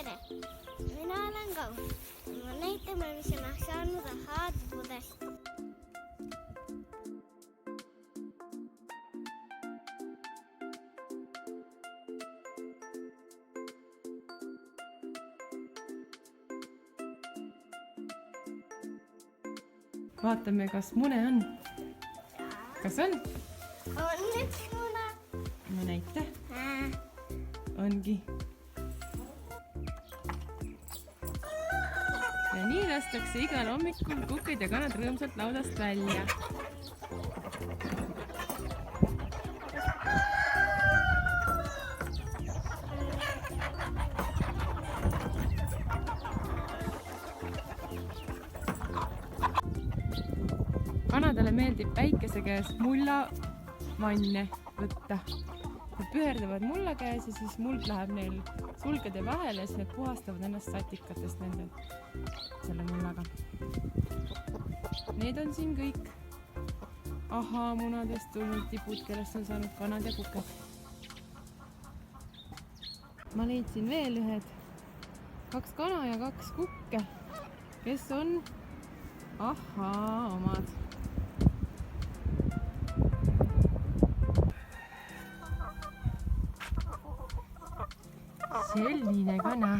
tere! Mina olen Kaur. Ma näitame, mis on saanud ahhaatpudest. Vaatame, kas mune on. Kas on? On üks muna. No näita. Ongi. Ja nii lastakse igal hommikul kukid ja kanad rõõmsalt laudast välja. Kanadele meeldib päikese käes mullavanne võtta. Nad püherdavad mulla käes ja siis muld läheb neil sulgede vahele ja siis nad puhastavad ennast satikatest selle mullaga. Need on siin kõik ahhaamunadest tulnud tibud, kellest on saanud kanad ja kuked. Ma leidsin veel ühed 2 kana ja 2 kukke, kes on ahhaa omad. Selline kana.